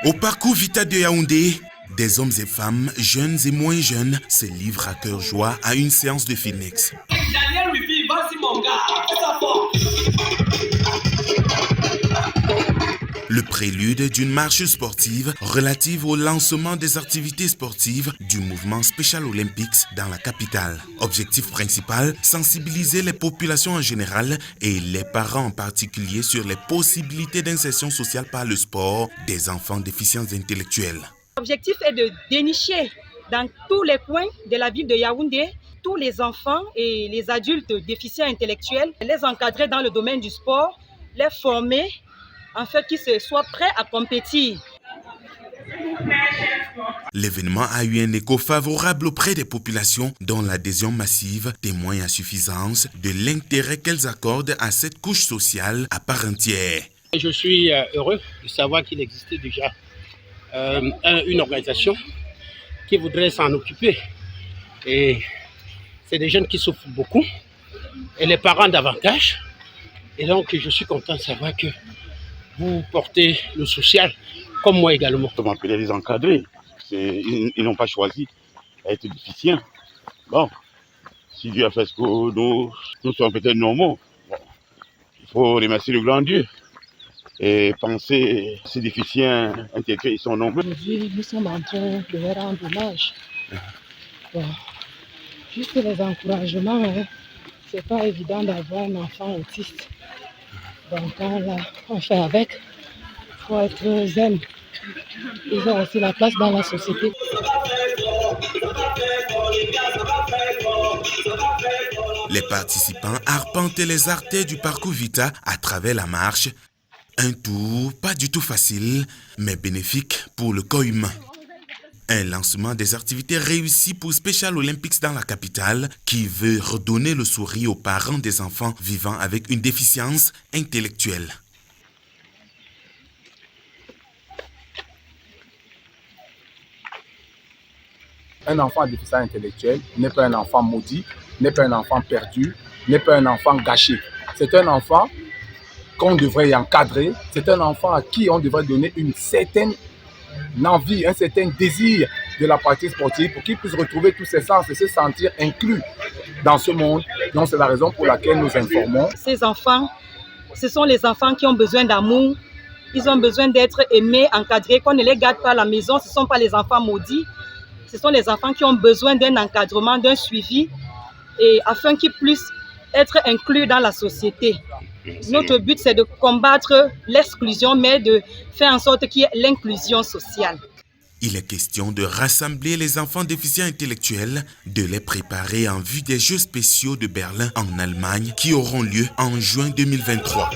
Au parcours Vita de Yaoundé, des hommes et femmes, jeunes et moins jeunes, se livrent à cœur joie à une séance de fitness. Le prélude d'une marche sportive relative au lancement des activités sportives du mouvement Special Olympics dans la capitale. Objectif principal, sensibiliser les populations en général et les parents en particulier sur les possibilités d'insertion sociale par le sport des enfants déficients intellectuels. L'objectif est de dénicher dans tous les coins de la ville de Yaoundé tous les enfants et les adultes déficients intellectuels, les encadrer dans le domaine du sport, les former en fait qu'ils soient prêts à compétir. L'événement a eu un écho favorable auprès des populations dont l'adhésion massive témoigne à suffisance de l'intérêt qu'elles accordent à cette couche sociale à part entière. Je suis heureux de savoir qu'il existait déjà une organisation qui voudrait s'en occuper. Et c'est des jeunes qui souffrent beaucoup et les parents davantage. Et donc je suis content de savoir que vous portez le social, comme moi également. On peut les encadrer. Ils n'ont pas choisi d'être déficients. Bon, si Dieu a fait ce que nous sommes peut-être normaux, bon, il faut remercier le grand Dieu et penser à ces déficients intellectuels, ils sont nombreux. Aujourd'hui, nous sommes en train de leur rendre hommage. Bon, juste les encouragements, hein. C'est pas évident d'avoir un enfant autiste. Donc on fait avec, il faut être zen. Ils ont aussi la place dans la société. Les participants arpentaient les artères du parcours Vita à travers la marche. Un tour pas du tout facile, mais bénéfique pour le corps humain. Un lancement des activités réussi pour Special Olympics dans la capitale qui veut redonner le sourire aux parents des enfants vivant avec une déficience intellectuelle. Un enfant déficient intellectuel n'est pas un enfant maudit, n'est pas un enfant perdu, n'est pas un enfant gâché. C'est un enfant qu'on devrait encadrer, c'est un enfant à qui on devrait donner une certaine envie, un certain désir de la pratique sportive pour qu'il puisse retrouver tous ses sens et se sentir inclus dans ce monde. Donc c'est la raison pour laquelle nous informons. Ces enfants, ce sont les enfants qui ont besoin d'amour, ils ont besoin d'être aimés, encadrés, qu'on ne les garde pas à la maison, ce ne sont pas les enfants maudits, ce sont les enfants qui ont besoin d'un encadrement, d'un suivi, et afin qu'ils puissent être inclus dans la société. Notre but, c'est de combattre l'exclusion, mais de faire en sorte qu'il y ait l'inclusion sociale. Il est question de rassembler les enfants déficients intellectuels, de les préparer en vue des Jeux spéciaux de Berlin en Allemagne qui auront lieu en juin 2023.